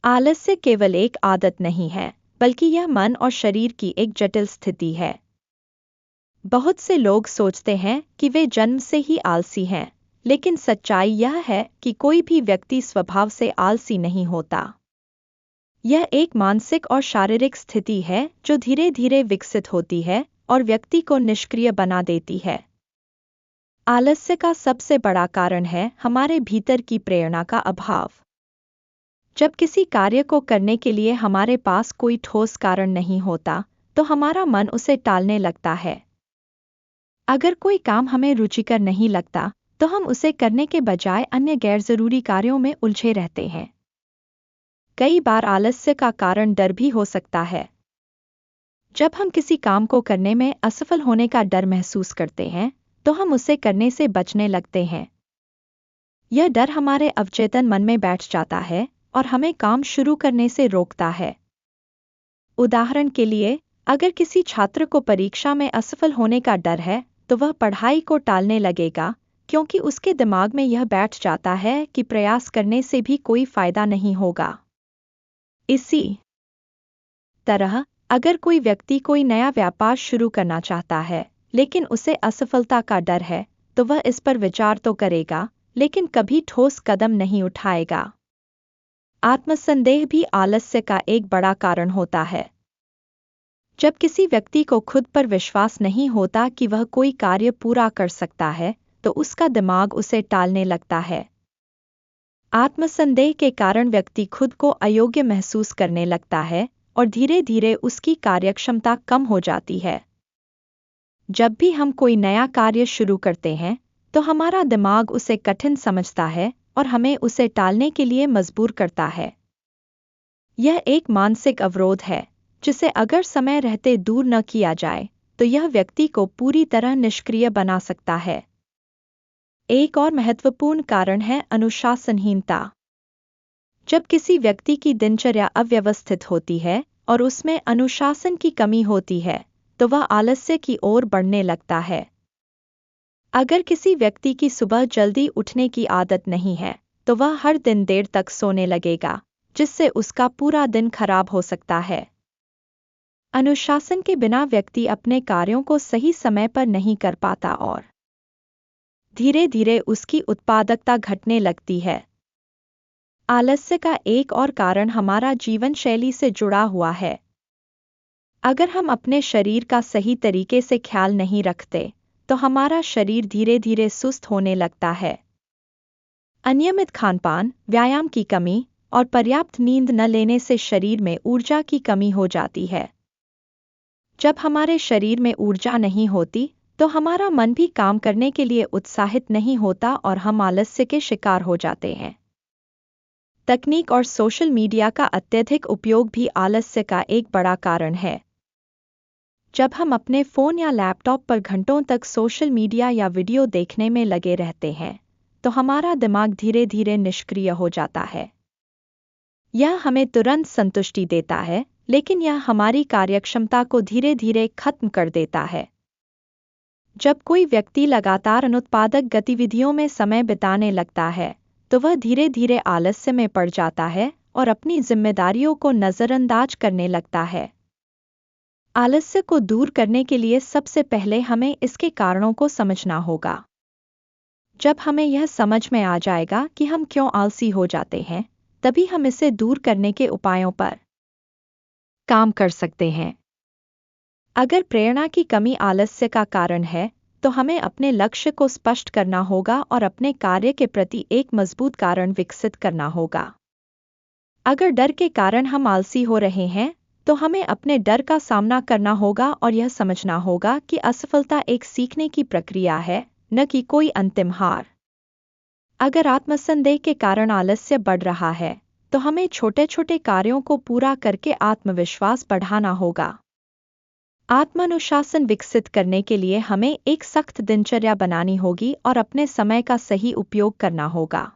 आलस्य केवल एक आदत नहीं है, बल्कि यह मन और शरीर की एक जटिल स्थिति है। बहुत से लोग सोचते हैं कि वे जन्म से ही आलसी हैं, लेकिन सच्चाई यह है कि कोई भी व्यक्ति स्वभाव से आलसी नहीं होता। यह एक मानसिक और शारीरिक स्थिति है जो धीरे धीरे विकसित होती है और व्यक्ति को निष्क्रिय बना देती है। आलस्य का सबसे बड़ा कारण है हमारे भीतर की प्रेरणा का अभाव। जब किसी कार्य को करने के लिए हमारे पास कोई ठोस कारण नहीं होता, तो हमारा मन उसे टालने लगता है। अगर कोई काम हमें रुचिकर नहीं लगता, तो हम उसे करने के बजाय अन्य गैरजरूरी कार्यों में उलझे रहते हैं। कई बार आलस्य का कारण डर भी हो सकता है। जब हम किसी काम को करने में असफल होने का डर महसूस करते हैं, तो हम उसे करने से बचने लगते हैं। यह डर हमारे अवचेतन मन में बैठ जाता है और हमें काम शुरू करने से रोकता है। उदाहरण के लिए, अगर किसी छात्र को परीक्षा में असफल होने का डर है, तो वह पढ़ाई को टालने लगेगा, क्योंकि उसके दिमाग में यह बैठ जाता है कि प्रयास करने से भी कोई फायदा नहीं होगा। इसी तरह, अगर कोई व्यक्ति कोई नया व्यापार शुरू करना चाहता है, लेकिन उसे असफलता का डर है, तो वह इस पर विचार तो करेगा, लेकिन कभी ठोस कदम नहीं उठाएगा। आत्मसंदेह भी आलस्य का एक बड़ा कारण होता है। जब किसी व्यक्ति को खुद पर विश्वास नहीं होता कि वह कोई कार्य पूरा कर सकता है, तो उसका दिमाग उसे टालने लगता है। आत्मसंदेह के कारण व्यक्ति खुद को अयोग्य महसूस करने लगता है और धीरे धीरे उसकी कार्यक्षमता कम हो जाती है। जब भी हम कोई नया कार्य शुरू करते हैं, तो हमारा दिमाग उसे कठिन समझता है और हमें उसे टालने के लिए मजबूर करता है। यह एक मानसिक अवरोध है, जिसे अगर समय रहते दूर न किया जाए, तो यह व्यक्ति को पूरी तरह निष्क्रिय बना सकता है। एक और महत्वपूर्ण कारण है अनुशासनहीनता। जब किसी व्यक्ति की दिनचर्या अव्यवस्थित होती है और उसमें अनुशासन की कमी होती है, तो वह आलस्य की ओर बढ़ने लगता है। अगर किसी व्यक्ति की सुबह जल्दी उठने की आदत नहीं है, तो वह हर दिन देर तक सोने लगेगा, जिससे उसका पूरा दिन खराब हो सकता है। अनुशासन के बिना व्यक्ति अपने कार्यों को सही समय पर नहीं कर पाता और धीरे धीरे उसकी उत्पादकता घटने लगती है। आलस्य का एक और कारण हमारा जीवन शैली से जुड़ा हुआ है। अगर हम अपने शरीर का सही तरीके से ख्याल नहीं रखते, तो हमारा शरीर धीरे धीरे सुस्त होने लगता है। अनियमित खानपान, व्यायाम की कमी और पर्याप्त नींद न लेने से शरीर में ऊर्जा की कमी हो जाती है। जब हमारे शरीर में ऊर्जा नहीं होती, तो हमारा मन भी काम करने के लिए उत्साहित नहीं होता और हम आलस्य के शिकार हो जाते हैं। तकनीक और सोशल मीडिया का अत्यधिक उपयोग भी आलस्य का एक बड़ा कारण है। जब हम अपने फ़ोन या लैपटॉप पर घंटों तक सोशल मीडिया या वीडियो देखने में लगे रहते हैं, तो हमारा दिमाग धीरे धीरे निष्क्रिय हो जाता है। यह हमें तुरंत संतुष्टि देता है, लेकिन यह हमारी कार्यक्षमता को धीरे धीरे खत्म कर देता है। जब कोई व्यक्ति लगातार अनुत्पादक गतिविधियों में समय बिताने लगता है, तो वह धीरे धीरे आलस्य में पड़ जाता है और अपनी जिम्मेदारियों को नज़रअंदाज करने लगता है। आलस्य को दूर करने के लिए सबसे पहले हमें इसके कारणों को समझना होगा। जब हमें यह समझ में आ जाएगा कि हम क्यों आलसी हो जाते हैं, तभी हम इसे दूर करने के उपायों पर काम कर सकते हैं। अगर प्रेरणा की कमी आलस्य का कारण है, तो हमें अपने लक्ष्य को स्पष्ट करना होगा और अपने कार्य के प्रति एक मजबूत कारण विकसित करना होगा। अगर डर के कारण हम आलसी हो रहे हैं, तो हमें अपने डर का सामना करना होगा और यह समझना होगा कि असफलता एक सीखने की प्रक्रिया है, न कि कोई अंतिम हार। अगर आत्मसंदेह के कारण आलस्य बढ़ रहा है, तो हमें छोटे छोटे कार्यों को पूरा करके आत्मविश्वास बढ़ाना होगा। आत्मानुशासन विकसित करने के लिए हमें एक सख्त दिनचर्या बनानी होगी और अपने समय का सही उपयोग करना होगा।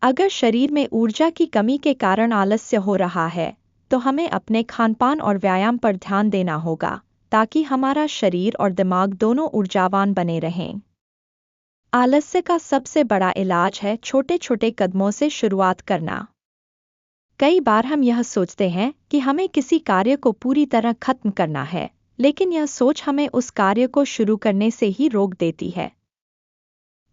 अगर शरीर में ऊर्जा की कमी के कारण आलस्य हो रहा है, तो हमें अपने खानपान और व्यायाम पर ध्यान देना होगा, ताकि हमारा शरीर और दिमाग दोनों ऊर्जावान बने रहें। आलस्य का सबसे बड़ा इलाज है छोटे छोटे कदमों से शुरुआत करना। कई बार हम यह सोचते हैं कि हमें किसी कार्य को पूरी तरह खत्म करना है, लेकिन यह सोच हमें उस कार्य को शुरू करने से ही रोक देती है।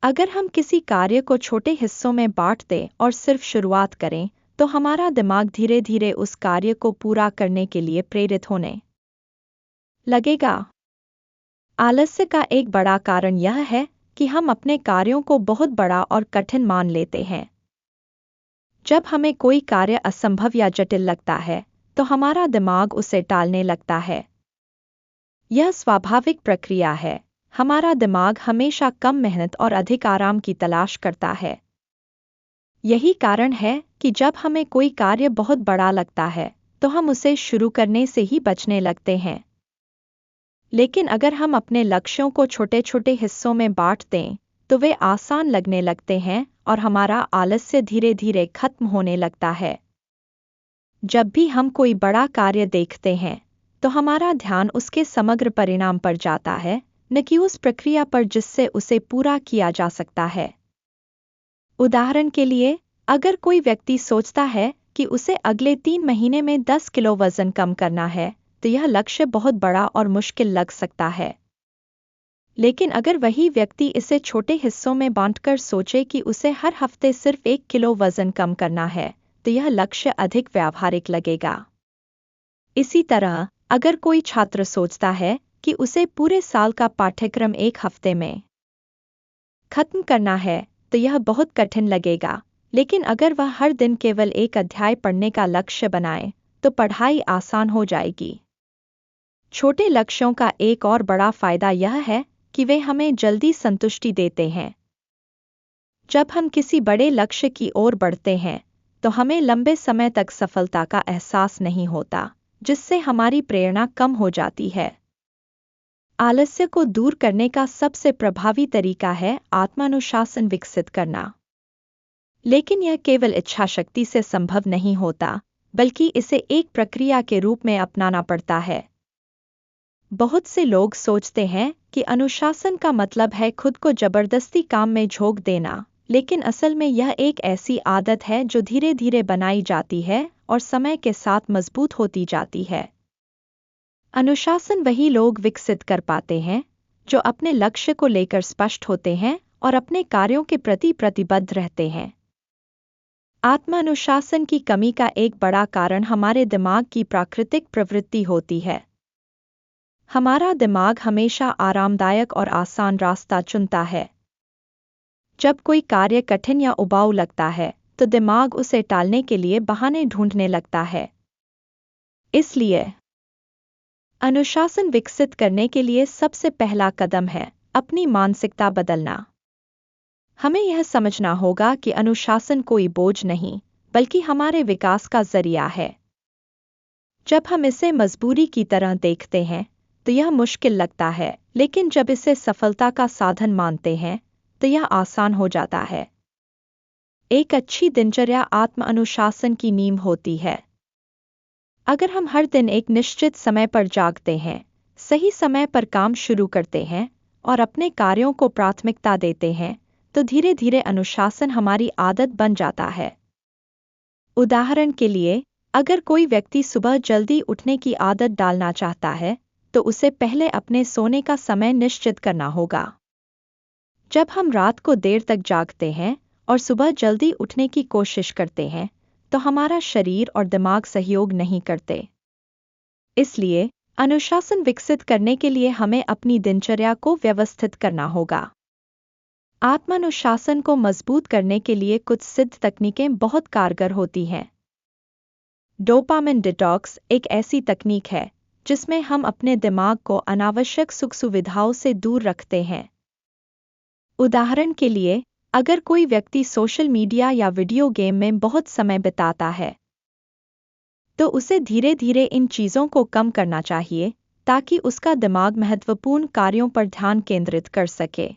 अगर हम किसी कार्य को छोटे हिस्सों में बांट दें और सिर्फ शुरुआत करें, तो हमारा दिमाग धीरे धीरे उस कार्य को पूरा करने के लिए प्रेरित होने लगेगा। आलस्य का एक बड़ा कारण यह है कि हम अपने कार्यों को बहुत बड़ा और कठिन मान लेते हैं। जब हमें कोई कार्य असंभव या जटिल लगता है, तो हमारा दिमाग उसे टालने लगता है। यह स्वाभाविक प्रक्रिया है। हमारा दिमाग हमेशा कम मेहनत और अधिक आराम की तलाश करता है। यही कारण है कि जब हमें कोई कार्य बहुत बड़ा लगता है, तो हम उसे शुरू करने से ही बचने लगते हैं। लेकिन अगर हम अपने लक्ष्यों को छोटे छोटे हिस्सों में बांट दें, तो वे आसान लगने लगते हैं और हमारा आलस्य धीरे धीरे खत्म होने लगता है। जब भी हम कोई बड़ा कार्य देखते हैं, तो हमारा ध्यान उसके समग्र परिणाम पर जाता है, न कि उस प्रक्रिया पर जिससे उसे पूरा किया जा सकता है। उदाहरण के लिए, अगर कोई व्यक्ति सोचता है कि उसे अगले 3 महीने में 10 किलो वजन कम करना है, तो यह लक्ष्य बहुत बड़ा और मुश्किल लग सकता है। लेकिन अगर वही व्यक्ति इसे छोटे हिस्सों में बांटकर सोचे कि उसे हर हफ्ते सिर्फ 1 किलो वजन कम करना है, तो यह लक्ष्य अधिक व्यावहारिक लगेगा। इसी तरह, अगर कोई छात्र सोचता है कि उसे पूरे साल का पाठ्यक्रम 1 हफ्ते में खत्म करना है, तो यह बहुत कठिन लगेगा। लेकिन अगर वह हर दिन केवल 1 अध्याय पढ़ने का लक्ष्य बनाए, तो पढ़ाई आसान हो जाएगी। छोटे लक्ष्यों का एक और बड़ा फायदा यह है कि वे हमें जल्दी संतुष्टि देते हैं। जब हम किसी बड़े लक्ष्य की ओर बढ़ते हैं, तो हमें लंबे समय तक सफलता का एहसास नहीं होता, जिससे हमारी प्रेरणा कम हो जाती है। आलस्य को दूर करने का सबसे प्रभावी तरीका है आत्मानुशासन विकसित करना। लेकिन यह केवल इच्छाशक्ति से संभव नहीं होता, बल्कि इसे एक प्रक्रिया के रूप में अपनाना पड़ता है। बहुत से लोग सोचते हैं कि अनुशासन का मतलब है खुद को जबरदस्ती काम में झोंक देना, लेकिन असल में यह एक ऐसी आदत है जो धीरे धीरे बनाई जाती है और समय के साथ मजबूत होती जाती है। अनुशासन वही लोग विकसित कर पाते हैं जो अपने लक्ष्य को लेकर स्पष्ट होते हैं और अपने कार्यों के प्रति प्रतिबद्ध रहते हैं। आत्मानुशासन की कमी का एक बड़ा कारण हमारे दिमाग की प्राकृतिक प्रवृत्ति होती है। हमारा दिमाग हमेशा आरामदायक और आसान रास्ता चुनता है। जब कोई कार्य कठिन या उबाऊ लगता है, तो दिमाग उसे टालने के लिए बहाने ढूंढने लगता है। इसलिए अनुशासन विकसित करने के लिए सबसे पहला कदम है अपनी मानसिकता बदलना। हमें यह समझना होगा कि अनुशासन कोई बोझ नहीं, बल्कि हमारे विकास का जरिया है। जब हम इसे मजबूरी की तरह देखते हैं, तो यह मुश्किल लगता है, लेकिन जब इसे सफलता का साधन मानते हैं, तो यह आसान हो जाता है। एक अच्छी दिनचर्या आत्म अनुशासन की नींव होती है। अगर हम हर दिन एक निश्चित समय पर जागते हैं, सही समय पर काम शुरू करते हैं और अपने कार्यों को प्राथमिकता देते हैं, तो धीरे धीरे अनुशासन हमारी आदत बन जाता है। उदाहरण के लिए, अगर कोई व्यक्ति सुबह जल्दी उठने की आदत डालना चाहता है, तो उसे पहले अपने सोने का समय निश्चित करना होगा। जब हम रात को देर तक जागते हैं और सुबह जल्दी उठने की कोशिश करते हैं, तो हमारा शरीर और दिमाग सहयोग नहीं करते। इसलिए अनुशासन विकसित करने के लिए हमें अपनी दिनचर्या को व्यवस्थित करना होगा। आत्मानुशासन को मजबूत करने के लिए कुछ सिद्ध तकनीकें बहुत कारगर होती हैं। डोपामिन डिटॉक्स एक ऐसी तकनीक है जिसमें हम अपने दिमाग को अनावश्यक सुख सुविधाओं से दूर रखते हैं। उदाहरण के लिए, अगर कोई व्यक्ति सोशल मीडिया या वीडियो गेम में बहुत समय बिताता है, तो उसे धीरे धीरे इन चीज़ों को कम करना चाहिए ताकि उसका दिमाग महत्वपूर्ण कार्यों पर ध्यान केंद्रित कर सके।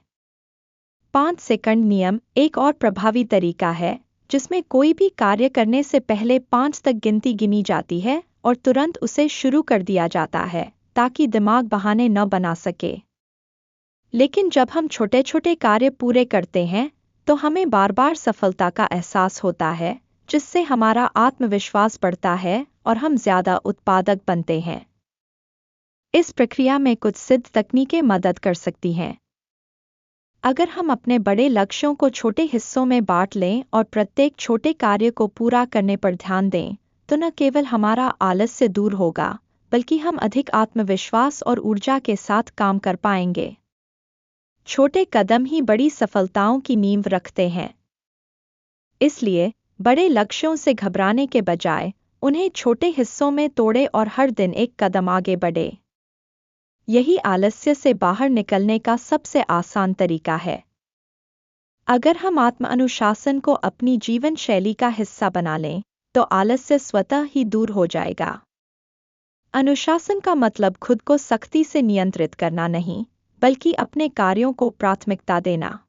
5 सेकंड नियम एक और प्रभावी तरीका है जिसमें कोई भी कार्य करने से पहले 5 तक गिनती गिनी जाती है और तुरंत उसे शुरू कर दिया जाता है ताकि दिमाग बहाने न बना सके। लेकिन जब हम छोटे छोटे कार्य पूरे करते हैं, तो हमें बार बार सफलता का एहसास होता है, जिससे हमारा आत्मविश्वास बढ़ता है और हम ज्यादा उत्पादक बनते हैं। इस प्रक्रिया में कुछ सिद्ध तकनीकें मदद कर सकती हैं। अगर हम अपने बड़े लक्ष्यों को छोटे हिस्सों में बांट लें और प्रत्येक छोटे कार्य को पूरा करने पर ध्यान दें, तो न केवल हमारा आलस्य दूर होगा, बल्कि हम अधिक आत्मविश्वास और ऊर्जा के साथ काम कर पाएंगे। छोटे कदम ही बड़ी सफलताओं की नींव रखते हैं। इसलिए बड़े लक्ष्यों से घबराने के बजाय उन्हें छोटे हिस्सों में तोड़ें और हर दिन एक कदम आगे बढ़े। यही आलस्य से बाहर निकलने का सबसे आसान तरीका है। अगर हम आत्म अनुशासन को अपनी जीवन शैली का हिस्सा बना लें, तो आलस्य स्वतः ही दूर हो जाएगा। अनुशासन का मतलब खुद को सख्ती से नियंत्रित करना नहीं, बल्कि अपने कार्यों को प्राथमिकता देना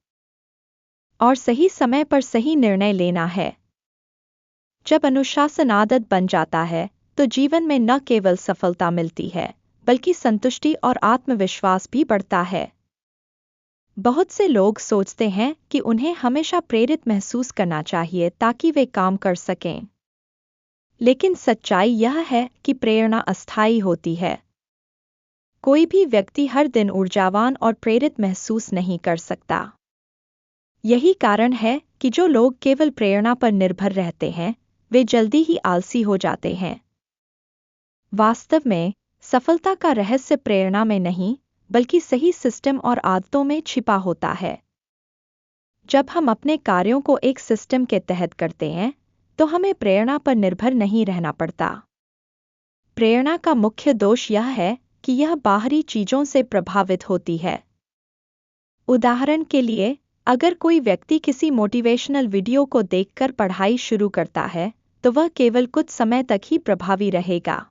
और सही समय पर सही निर्णय लेना है। जब अनुशासन आदत बन जाता है, तो जीवन में न केवल सफलता मिलती है, बल्कि संतुष्टि और आत्मविश्वास भी बढ़ता है। बहुत से लोग सोचते हैं कि उन्हें हमेशा प्रेरित महसूस करना चाहिए ताकि वे काम कर सकें। लेकिन सच्चाई यह है कि प्रेरणा अस्थायी होती है। कोई भी व्यक्ति हर दिन ऊर्जावान और प्रेरित महसूस नहीं कर सकता। यही कारण है कि जो लोग केवल प्रेरणा पर निर्भर रहते हैं, वे जल्दी ही आलसी हो जाते हैं। वास्तव में सफलता का रहस्य प्रेरणा में नहीं, बल्कि सही सिस्टम और आदतों में छिपा होता है। जब हम अपने कार्यों को एक सिस्टम के तहत करते हैं, तो हमें प्रेरणा पर निर्भर नहीं रहना पड़ता। प्रेरणा का मुख्य दोष यह है कि यह बाहरी चीजों से प्रभावित होती है। उदाहरण के लिए, अगर कोई व्यक्ति किसी मोटिवेशनल वीडियो को देखकर पढ़ाई शुरू करता है, तो वह केवल कुछ समय तक ही प्रभावी रहेगा।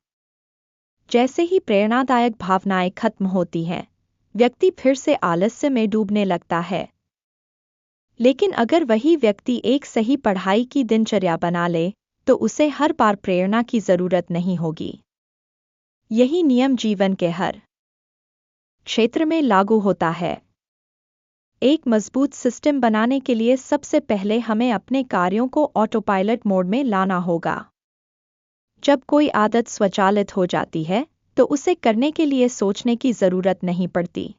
जैसे ही प्रेरणादायक भावनाएं खत्म होती हैं, व्यक्ति फिर से आलस्य में डूबने लगता है। लेकिन अगर वही व्यक्ति एक सही पढ़ाई की दिनचर्या बना ले, तो उसे हर बार प्रेरणा की जरूरत नहीं होगी। यही नियम जीवन के हर क्षेत्र में लागू होता है। एक मजबूत सिस्टम बनाने के लिए सबसे पहले हमें अपने कार्यों को ऑटोपायलट मोड में लाना होगा। जब कोई आदत स्वचालित हो जाती है, तो उसे करने के लिए सोचने की जरूरत नहीं पड़ती।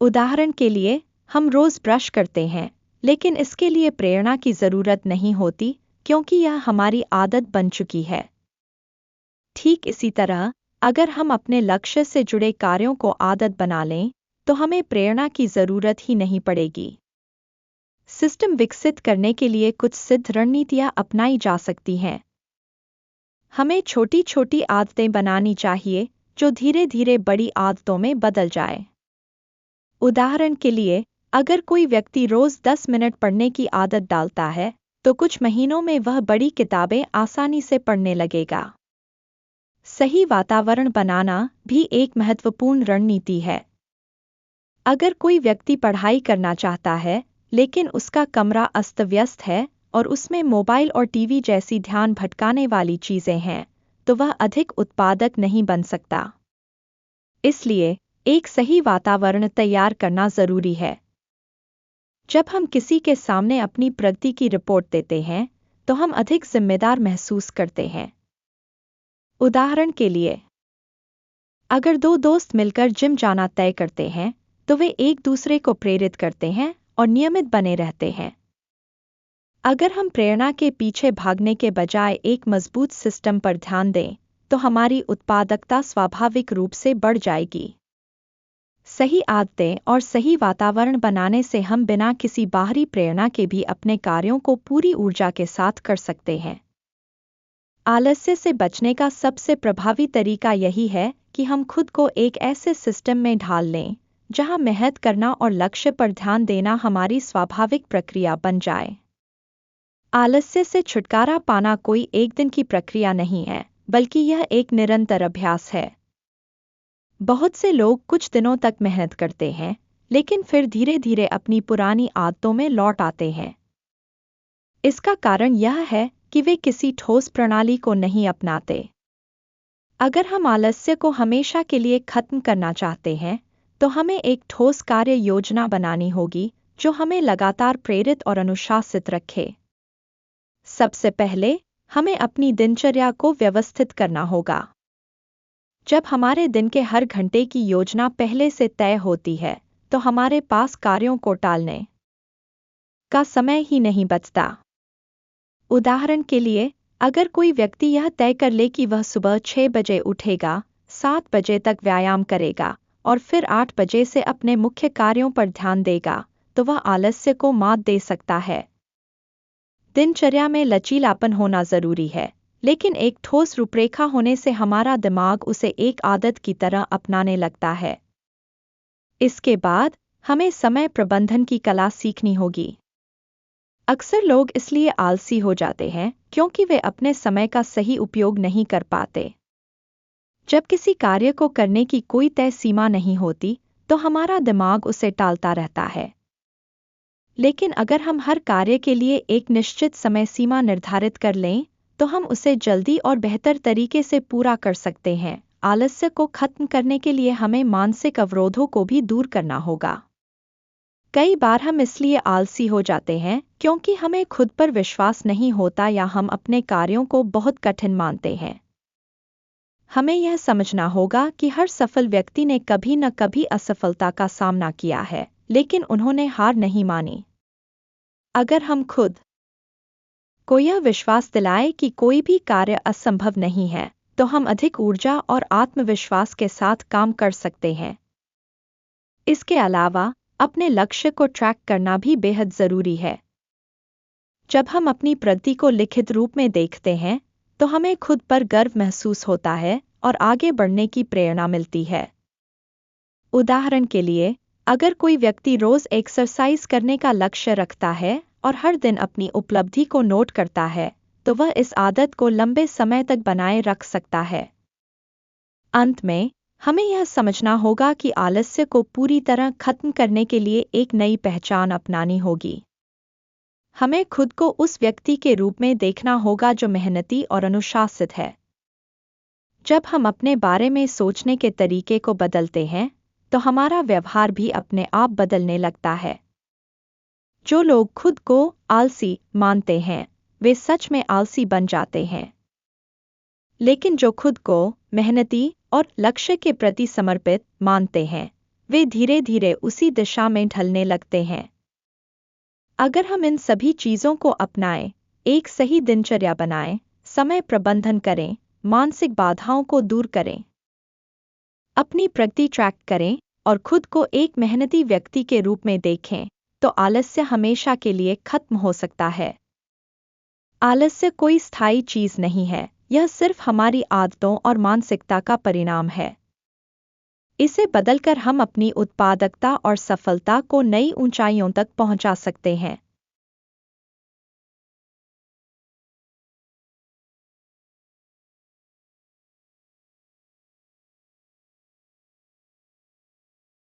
उदाहरण के लिए, हम रोज ब्रश करते हैं, लेकिन इसके लिए प्रेरणा की जरूरत नहीं होती, क्योंकि यह हमारी आदत बन चुकी है। ठीक इसी तरह, अगर हम अपने लक्ष्य से जुड़े कार्यों को आदत बना लें, तो हमें प्रेरणा की जरूरत ही नहीं पड़ेगी। सिस्टम विकसित करने के लिए कुछ सिद्ध रणनीतियां अपनाई जा सकती हैं। हमें छोटी छोटी आदतें बनानी चाहिए, जो धीरे धीरे बड़ी आदतों में बदल जाए। उदाहरण के लिए, अगर कोई व्यक्ति रोज 10 मिनट पढ़ने की आदत डालता है, तो कुछ महीनों में वह बड़ी किताबें आसानी से पढ़ने लगेगा। सही वातावरण बनाना भी एक महत्वपूर्ण रणनीति है। अगर कोई व्यक्ति पढ़ाई करना चाहता है, लेकिन उसका कमरा अस्त-व्यस्त है और उसमें मोबाइल और टीवी जैसी ध्यान भटकाने वाली चीजें हैं, तो वह अधिक उत्पादक नहीं बन सकता। इसलिए एक सही वातावरण तैयार करना जरूरी है। जब हम किसी के सामने अपनी प्रगति की रिपोर्ट देते हैं, तो हम अधिक जिम्मेदार महसूस करते हैं। उदाहरण के लिए, अगर दो दोस्त मिलकर जिम जाना तय करते हैं, तो वे एक दूसरे को प्रेरित करते हैं और नियमित बने रहते हैं। अगर हम प्रेरणा के पीछे भागने के बजाय एक मजबूत सिस्टम पर ध्यान दें, तो हमारी उत्पादकता स्वाभाविक रूप से बढ़ जाएगी। सही आदतें और सही वातावरण बनाने से हम बिना किसी बाहरी प्रेरणा के भी अपने कार्यों को पूरी ऊर्जा के साथ कर सकते हैं। आलस्य से बचने का सबसे प्रभावी तरीका यही है कि हम खुद को एक ऐसे सिस्टम में ढाल लें, जहां मेहनत करना और लक्ष्य पर ध्यान देना हमारी स्वाभाविक प्रक्रिया बन जाए। आलस्य से छुटकारा पाना कोई एक दिन की प्रक्रिया नहीं है, बल्कि यह एक निरंतर अभ्यास है। बहुत से लोग कुछ दिनों तक मेहनत करते हैं, लेकिन फिर धीरे धीरे अपनी पुरानी आदतों में लौट आते हैं। इसका कारण यह है कि वे किसी ठोस प्रणाली को नहीं अपनाते। अगर हम आलस्य को हमेशा के लिए खत्म करना चाहते हैं, तो हमें एक ठोस कार्य योजना बनानी होगी, जो हमें लगातार प्रेरित और अनुशासित रखे। सबसे पहले हमें अपनी दिनचर्या को व्यवस्थित करना होगा। जब हमारे दिन के हर घंटे की योजना पहले से तय होती है, तो हमारे पास कार्यों को टालने का समय ही नहीं बचता। उदाहरण के लिए, अगर कोई व्यक्ति यह तय कर ले कि वह सुबह 6 बजे उठेगा, 7 बजे तक व्यायाम करेगा और फिर 8 बजे से अपने मुख्य कार्यों पर ध्यान देगा, तो वह आलस्य को मात दे सकता है। दिनचर्या में लचीलापन होना जरूरी है, लेकिन एक ठोस रूपरेखा होने से हमारा दिमाग उसे एक आदत की तरह अपनाने लगता है। इसके बाद हमें समय प्रबंधन की कला सीखनी होगी। अक्सर लोग इसलिए आलसी हो जाते हैं क्योंकि वे अपने समय का सही उपयोग नहीं कर पाते। जब किसी कार्य को करने की कोई तय सीमा नहीं होती, तो हमारा दिमाग उसे टालता रहता है। लेकिन अगर हम हर कार्य के लिए एक निश्चित समय सीमा निर्धारित कर लें, तो हम उसे जल्दी और बेहतर तरीके से पूरा कर सकते हैं। आलस्य को खत्म करने के लिए हमें मानसिक अवरोधों को भी दूर करना होगा। कई बार हम इसलिए आलसी हो जाते हैं क्योंकि हमें खुद पर विश्वास नहीं होता या हम अपने कार्यों को बहुत कठिन मानते हैं। हमें यह समझना होगा कि हर सफल व्यक्ति ने कभी न कभी असफलता का सामना किया है, लेकिन उन्होंने हार नहीं मानी। अगर हम खुद को यह विश्वास दिलाए कि कोई भी कार्य असंभव नहीं है, तो हम अधिक ऊर्जा और आत्मविश्वास के साथ काम कर सकते हैं। इसके अलावा अपने लक्ष्य को ट्रैक करना भी बेहद जरूरी है। जब हम अपनी प्रगति को लिखित रूप में देखते हैं, तो हमें खुद पर गर्व महसूस होता है और आगे बढ़ने की प्रेरणा मिलती है। उदाहरण के लिए, अगर कोई व्यक्ति रोज एक्सरसाइज करने का लक्ष्य रखता है और हर दिन अपनी उपलब्धि को नोट करता है, तो वह इस आदत को लंबे समय तक बनाए रख सकता है। अंत में, हमें यह समझना होगा कि आलस्य को पूरी तरह खत्म करने के लिए एक नई पहचान अपनानी होगी। हमें खुद को उस व्यक्ति के रूप में देखना होगा जो मेहनती और अनुशासित है। जब हम अपने बारे में सोचने के तरीके को बदलते हैं, तो हमारा व्यवहार भी अपने आप बदलने लगता है। जो लोग खुद को आलसी मानते हैं, वे सच में आलसी बन जाते हैं। लेकिन जो खुद को मेहनती और लक्ष्य के प्रति समर्पित मानते हैं, वे धीरे धीरे उसी दिशा में ढलने लगते हैं। अगर हम इन सभी चीजों को अपनाएं, एक सही दिनचर्या बनाएं, समय प्रबंधन करें, मानसिक बाधाओं को दूर करें, अपनी प्रगति ट्रैक करें और खुद को एक मेहनती व्यक्ति के रूप में देखें, तो आलस्य हमेशा के लिए खत्म हो सकता है। आलस्य कोई स्थायी चीज नहीं है, यह सिर्फ हमारी आदतों और मानसिकता का परिणाम है। इसे बदलकर हम अपनी उत्पादकता और सफलता को नई ऊंचाइयों तक पहुंचा सकते हैं।